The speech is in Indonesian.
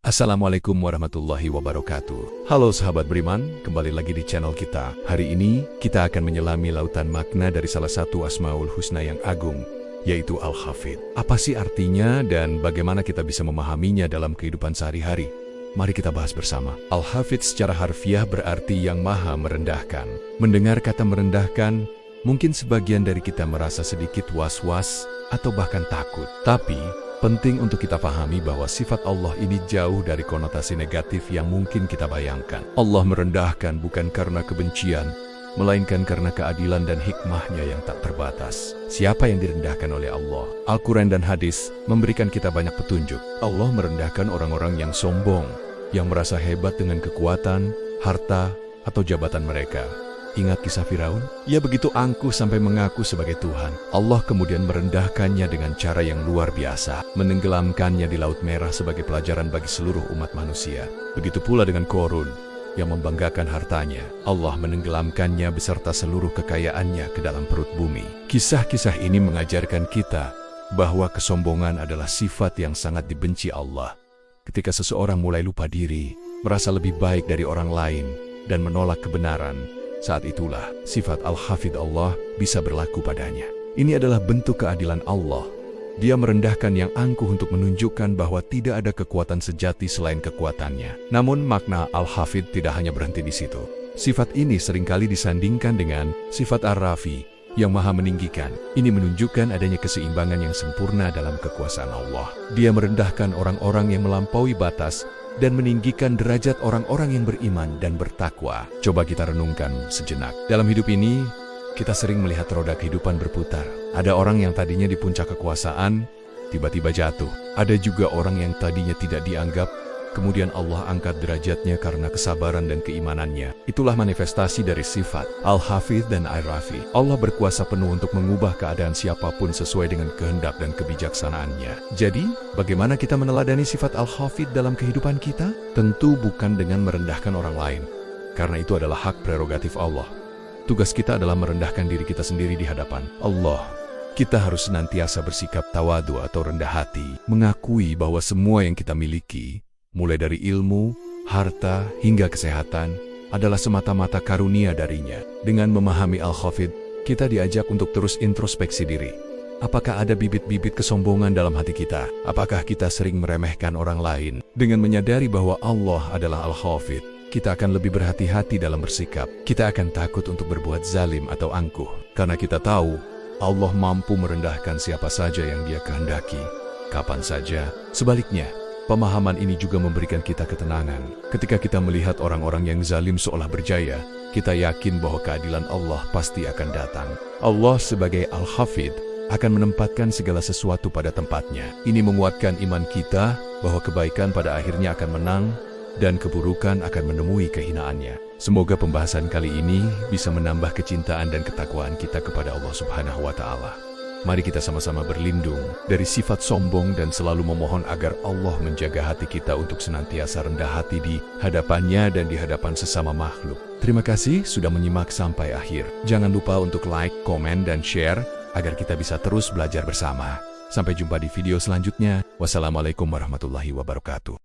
Assalamualaikum warahmatullahi wabarakatuh. Halo sahabat beriman, kembali lagi di channel kita. Hari ini, kita akan menyelami lautan makna dari salah satu Asmaul Husna yang agung, yaitu Al-Hafidh. Apa sih artinya dan bagaimana kita bisa memahaminya dalam kehidupan sehari-hari? Mari kita bahas bersama. Al-Hafidh secara harfiah berarti yang maha merendahkan. Mendengar kata merendahkan, mungkin sebagian dari kita merasa sedikit was-was atau bahkan takut. Tapi, penting untuk kita pahami bahwa sifat Allah ini jauh dari konotasi negatif yang mungkin kita bayangkan. Allah merendahkan bukan karena kebencian, melainkan karena keadilan dan hikmahnya yang tak terbatas. Siapa yang direndahkan oleh Allah? Al-Quran dan hadis memberikan kita banyak petunjuk. Allah merendahkan orang-orang yang sombong, yang merasa hebat dengan kekuatan, harta, atau jabatan mereka. Ingat kisah Firaun? Ia begitu angkuh sampai mengaku sebagai Tuhan. Allah kemudian merendahkannya dengan cara yang luar biasa, menenggelamkannya di Laut Merah sebagai pelajaran bagi seluruh umat manusia. Begitu pula dengan Qorun, yang membanggakan hartanya. Allah menenggelamkannya beserta seluruh kekayaannya ke dalam perut bumi. Kisah-kisah ini mengajarkan kita bahwa kesombongan adalah sifat yang sangat dibenci Allah. Ketika seseorang mulai lupa diri, merasa lebih baik dari orang lain, dan menolak kebenaran, saat itulah sifat Al-Hafidh Allah bisa berlaku padanya. Ini adalah bentuk keadilan Allah. Dia merendahkan yang angkuh untuk menunjukkan bahwa tidak ada kekuatan sejati selain kekuatannya. Namun makna Al-Hafidh tidak hanya berhenti di situ. Sifat ini seringkali disandingkan dengan sifat Ar-Rafi yang maha meninggikan. Ini menunjukkan adanya keseimbangan yang sempurna dalam kekuasaan Allah. Dia merendahkan orang-orang yang melampaui batas dan meninggikan derajat orang-orang yang beriman dan bertakwa. Coba kita renungkan sejenak. Dalam hidup ini, kita sering melihat roda kehidupan berputar. Ada orang yang tadinya di puncak kekuasaan, tiba-tiba jatuh. Ada juga orang yang tadinya tidak dianggap, kemudian Allah angkat derajatnya karena kesabaran dan keimanannya. Itulah manifestasi dari sifat Al-Hafidh dan Ar-Rafi. Allah berkuasa penuh untuk mengubah keadaan siapapun sesuai dengan kehendak dan kebijaksanaannya. Jadi, bagaimana kita meneladani sifat Al-Hafidh dalam kehidupan kita? Tentu bukan dengan merendahkan orang lain, karena itu adalah hak prerogatif Allah. Tugas kita adalah merendahkan diri kita sendiri di hadapan Allah. Kita harus senantiasa bersikap tawadu atau rendah hati, mengakui bahwa semua yang kita miliki, mulai dari ilmu, harta, hingga kesehatan, adalah semata-mata karunia darinya. Dengan memahami Al-Hafidh, kita diajak untuk terus introspeksi diri. Apakah ada bibit-bibit kesombongan dalam hati kita? Apakah kita sering meremehkan orang lain? Dengan menyadari bahwa Allah adalah Al-Hafidh, kita akan lebih berhati-hati dalam bersikap. Kita akan takut untuk berbuat zalim atau angkuh, karena kita tahu Allah mampu merendahkan siapa saja yang Dia kehendaki, kapan saja. Sebaliknya, pemahaman ini juga memberikan kita ketenangan. Ketika kita melihat orang-orang yang zalim seolah berjaya, kita yakin bahwa keadilan Allah pasti akan datang. Allah sebagai Al-Hafidh akan menempatkan segala sesuatu pada tempatnya. Ini menguatkan iman kita bahwa kebaikan pada akhirnya akan menang dan keburukan akan menemui kehinaannya. Semoga pembahasan kali ini bisa menambah kecintaan dan ketakwaan kita kepada Allah Subhanahu wa Ta'ala. Mari kita sama-sama berlindung dari sifat sombong dan selalu memohon agar Allah menjaga hati kita untuk senantiasa rendah hati di hadapannya dan di hadapan sesama makhluk. Terima kasih sudah menyimak sampai akhir. Jangan lupa untuk like, komen, dan share agar kita bisa terus belajar bersama. Sampai jumpa di video selanjutnya. Wassalamualaikum warahmatullahi wabarakatuh.